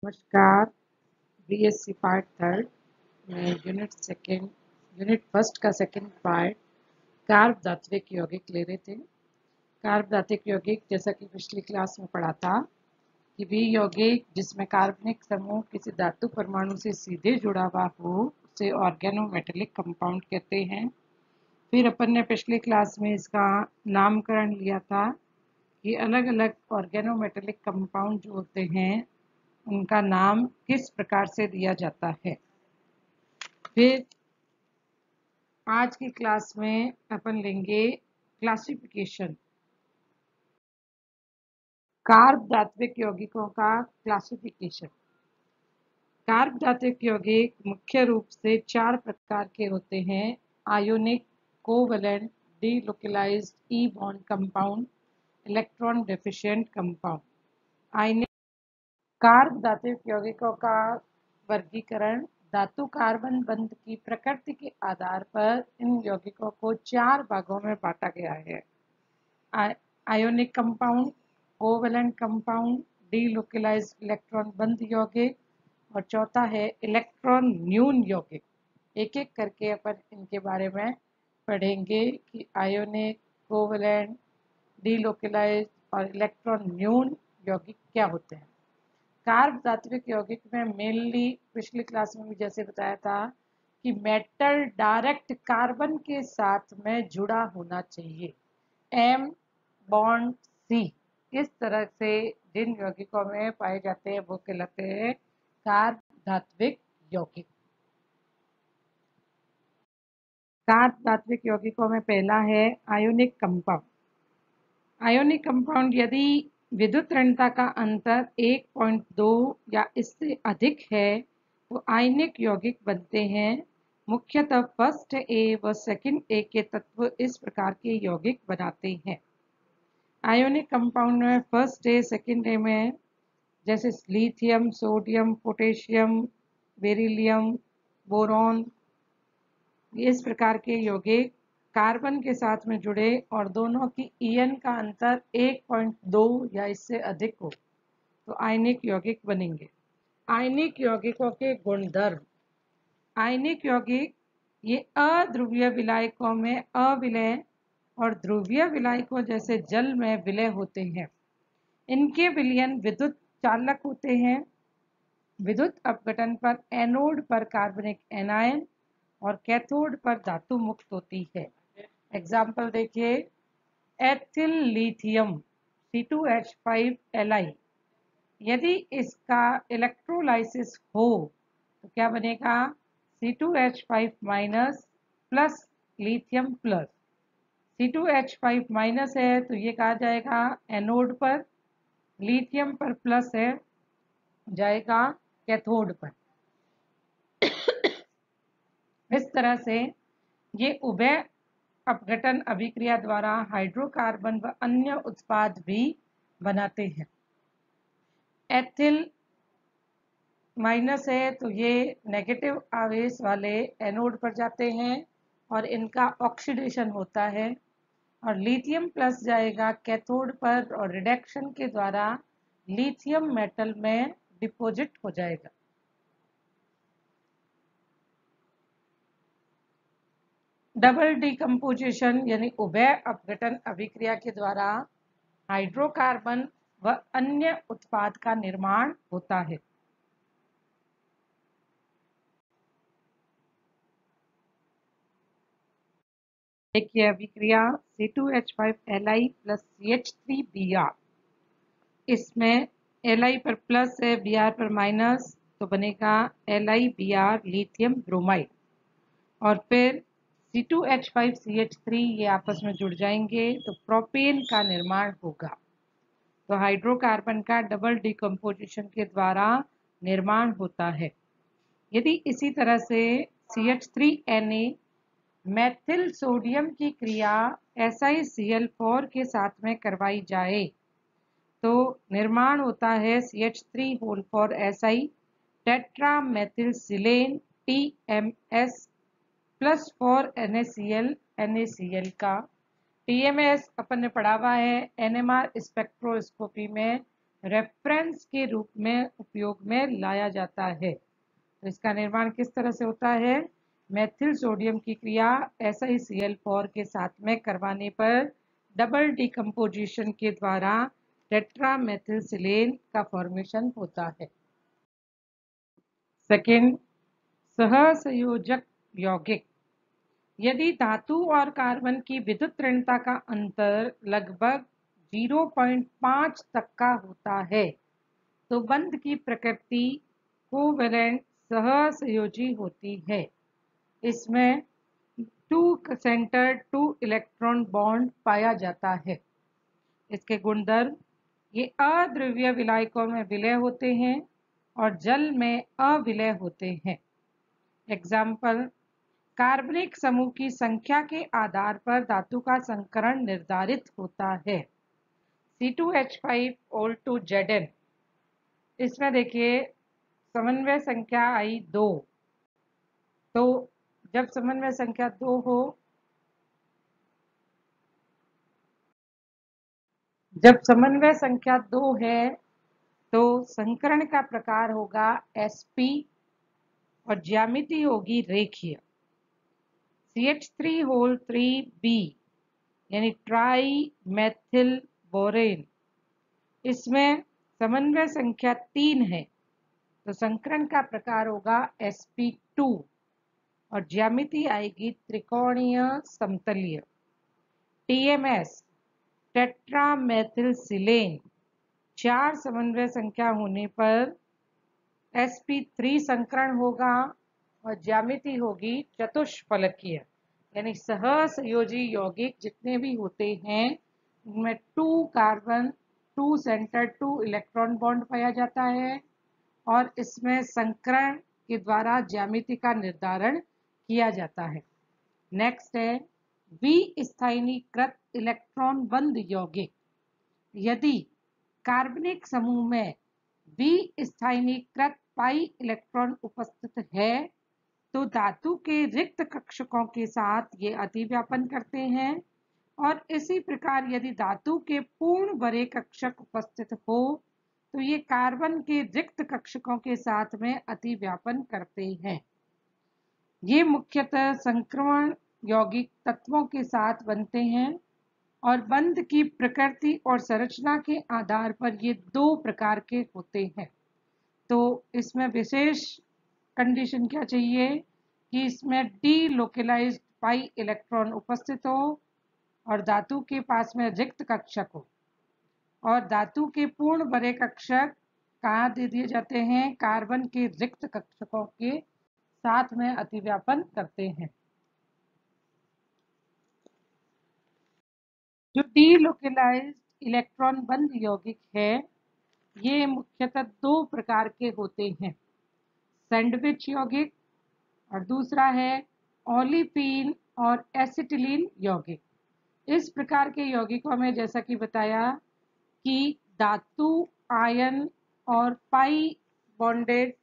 नमस्कार। BSc part third में unit first का सेकंड पार्ट कार्ब धात्विक यौगिक ले रहे थे। कार्ब धात्विक यौगिक जैसा कि पिछली क्लास में पढ़ा था कि भी यौगिक जिसमें कार्बनिक समूह किसी धातु परमाणु से सीधे जुड़ा हुआ हो उसे ऑर्गेनोमेटेलिक कंपाउंड कहते हैं। फिर अपन ने पिछली क्लास में इसका नामकरण लिया था कि अलग अलग ऑर्गेनोमेटेलिक कंपाउंड जो होते हैं उनका नाम किस प्रकार से दिया जाता है। फिर आज की क्लास में अपन लेंगे क्लासिफिकेशन, कार्ब धात्विक यौगिकों का क्लासिफिकेशन। कार्ब धात्विक यौगिक मुख्य रूप से 4 प्रकार के होते हैं: ionic, covalent, delocalised e bond compound, electron deficient compound. आयनिक कार्ब धात्विक यौगिकों का वर्गीकरण धातु कार्बन बंध की प्रकृति के आधार पर इन यौगिकों को 4 भागों में बांटा गया है: ionic compound, covalent compound, delocalised electron बंध यौगिक और चौथा है इलेक्ट्रॉन न्यून यौगिक। एक एक करके अपन इनके बारे में पढ़ेंगे कि आयोनिक, कोवैलेंट, डीलोकलाइज्ड और इलेक्ट्रॉन न्यून यौगिक क्या होते हैं। कार्ब धात्विक यौगिक में मेनली पिछली क्लास में भी जैसे बताया था कि मेटल डायरेक्ट कार्बन के साथ में जुड़ा होना चाहिए, एम बॉन्ड सी। इस तरह से जिन यौगिकों में पाए जाते हैं वो कहलाते हैं कार्ब धात्विक यौगिक। कार्ब धात्विक यौगिकों में पहला है आयोनिक कंपाउंड। आयोनिक कंपाउंड यदि विद्युत ऋणता का अंतर 1.2 या इससे अधिक है तो आयनिक यौगिक बनते हैं। मुख्यतः फर्स्ट ए व सेकंड ए के तत्व इस प्रकार के यौगिक बनाते हैं। आयोनिक कंपाउंड में फर्स्ट ए सेकंड ए में जैसे lithium, sodium, potassium, beryllium, boron, इस प्रकार के यौगिक कार्बन के साथ में जुड़े और दोनों की ईएन का अंतर 1.2 या इससे अधिक हो तो आयनिक यौगिक बनेंगे। आयनिक यौगिकों के गुणधर्म। आयनिक यौगिक ये अध्रुवीय विलायकों में अविलय और ध्रुवीय विलायकों जैसे जल में विलय होते हैं। इनके विलयन विद्युत चालक होते हैं। विद्युत अपघटन पर एनोड पर कार्बनिक एनायन और कैथोड पर धातु मुक्त होती है। एग्जाम्पल देखिए, एथिल लिथियम C2H5Li, यदि इसका इलेक्ट्रोलाइसिस हो तो क्या बनेगा? C2H5- plus lithium plus. C2H5- है तो ये कहा जाएगा एनोड पर, लिथियम पर प्लस है जाएगा कैथोड पर। इस तरह से ये उभय अपघटन अभिक्रिया द्वारा हाइड्रोकार्बन व अन्य उत्पाद भी बनाते हैं। एथिल माइनस है तो ये नेगेटिव आवेश वाले एनोड पर जाते हैं और इनका ऑक्सीडेशन होता है, और लिथियम प्लस जाएगा कैथोड पर और रिडक्शन के द्वारा लिथियम मेटल में डिपॉजिट हो जाएगा। डबल डिकम्पोजिशन यानी उभय अपघटन अभिक्रिया के द्वारा हाइड्रोकार्बन व अन्य उत्पाद का निर्माण होता है। देखिए अभिक्रिया C2H5Li प्लस CH3Br, इसमें Li पर प्लस है, Br पर माइनस, तो बनेगा LiBr लिथियम ब्रोमाइड। और फिर C2H5CH3 ये आपस में जुड़ जाएंगे तो प्रोपेन का निर्माण होगा। तो हाइड्रोकार्बन का डबल डिकम्पोजिशन के द्वारा निर्माण होता है। यदि इसी तरह से CH3Na मेथिल सोडियम की क्रिया SiCl4 के साथ में करवाई जाए तो निर्माण होता है CH3 टेट्रा मेथिल सिलेन TMS प्लस 4 NaCl का। TMS अपन ने पढ़ा हुआ है NMR स्पेक्ट्रोस्कोपी में रेफरेंस के रूप में उपयोग में लाया जाता है। तो इसका निर्माण किस तरह से होता है? मेथिल सोडियम की क्रिया SiCl4 के साथ में करवाने पर डबल डिकम्पोजिशन के द्वारा टेट्रामेथिलसिलेन का फॉर्मेशन होता है। सेकेंड, सहसंयोजक यौगिक। यदि धातु और कार्बन की विद्युत ऋणता का अंतर लगभग 0.5 तक का होता है तो बंध की प्रकृति कोवेलेंट सहसंयोजी होती है। इसमें 2 सेंटर 2 इलेक्ट्रॉन बॉन्ड पाया जाता है। इसके गुणधर्म, ये अद्रव्य विलायकों में विलय होते हैं और जल में अविलय होते हैं। एग्जाम्पल, कार्बनिक समूह की संख्या के आधार पर धातु का संकरण निर्धारित होता है। C2H5O2Zn, इसमें देखिए समन्वय संख्या आई 2, तो जब समन्वय संख्या 2 हो, जब समन्वय संख्या 2 है तो संकरण का प्रकार होगा sp और ज्यामिति होगी रेखीय। CH3 यानी ट्राई मेथिल बोरेन, इसमें समन्वय संख्या 3 है तो संकरण का प्रकार होगा sp2 और ज्यामिति आएगी त्रिकोणीय समतलीय। TMS टेट्रामेथिलसिलेन, 4 समन्वय संख्या होने पर sp3 संकरण होगा और ज्यामिति होगी चतुष्फलकीय। यानी सहसंयोजी यौगिक जितने भी होते हैं उनमें 2 कार्बन 2 सेंटर 2 इलेक्ट्रॉन बॉन्ड पाया जाता है और इसमें संकरण के द्वारा ज्यामिति का निर्धारण किया जाता है। नेक्स्ट है विस्थानीकृत इलेक्ट्रॉन बंध यौगिक। यदि कार्बनिक समूह में विस्थानीकृत पाई इलेक्ट्रॉन उपस्थित है तो धातु के रिक्त कक्षकों के साथ ये अतिव्यापन करते हैं और इसी प्रकार यदि धातु के पूर्ण बड़े कक्षक उपस्थित हो तो ये कार्बन के रिक्त कक्षकों के साथ में अतिव्यापन करते हैं। ये मुख्यतः संक्रमण यौगिक तत्वों के साथ बनते हैं और बंध की प्रकृति और संरचना के आधार पर ये 2 प्रकार के होते हैं। तो इसमें विशेष कंडीशन क्या चाहिए कि इसमें डीलोकलाइज्ड पाई इलेक्ट्रॉन उपस्थित हो और धातु के पास में रिक्त कक्षक हो। और धातु के पूर्ण बड़े कक्षक कहाँ दे दिए जाते हैं? कार्बन के रिक्त कक्षकों के साथ में अतिव्यापन करते हैं। जो डीलोकलाइज्ड इलेक्ट्रॉन बंध यौगिक है ये मुख्यतः 2 प्रकार के होते हैं, सैंडविच यौगिक और दूसरा है ओलिफिन और एसिटिलीन यौगिक। इस प्रकार के यौगिकों में जैसा कि बताया कि धातु आयन और पाई बॉन्डेड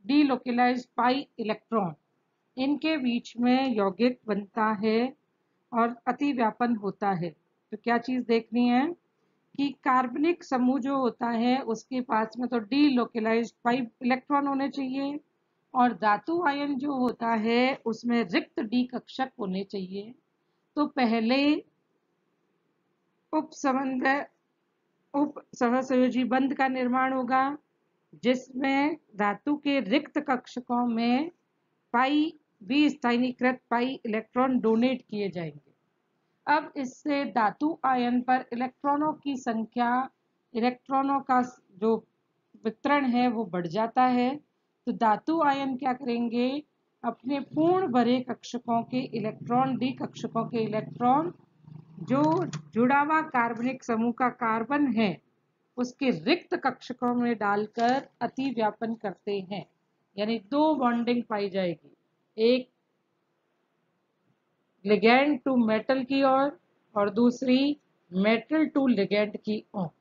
डीलोकलाइज्ड पाई इलेक्ट्रॉन, इनके बीच में यौगिक बनता है और अतिव्यापन होता है। तो क्या चीज़ देखनी है कि कार्बनिक समूह जो होता है उसके पास में तो डीलोकलाइज्ड पाई इलेक्ट्रॉन होने चाहिए और धातु आयन जो होता है उसमें रिक्त डी कक्षक होने चाहिए। तो पहले उप सहसंयोजी बंध का निर्माण होगा जिसमें धातु के रिक्त कक्षकों में पाई विस्थानीकृत पाई इलेक्ट्रॉन डोनेट किए जाएंगे। अब इससे धातु आयन पर इलेक्ट्रॉनों की संख्या, इलेक्ट्रॉनों का जो वितरण है वो बढ़ जाता है। तो धातु आयन क्या करेंगे? अपने पूर्ण भरे कक्षकों के इलेक्ट्रॉन डी कक्षकों के इलेक्ट्रॉन जो जुड़ा हुआ कार्बनिक समूह का कार्बन है उसके रिक्त कक्षकों में डालकर अतिव्यापन करते हैं। यानी 2 बॉन्डिंग पाई जाएगी, एक लिगैंड टू मेटल की ओर और दूसरी मेटल टू लिगैंड की ओर।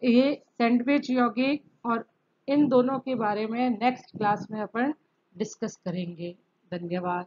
ये सैंडविच यौगिक और इन दोनों के बारे में नेक्स्ट क्लास में अपन डिस्कस करेंगे। धन्यवाद।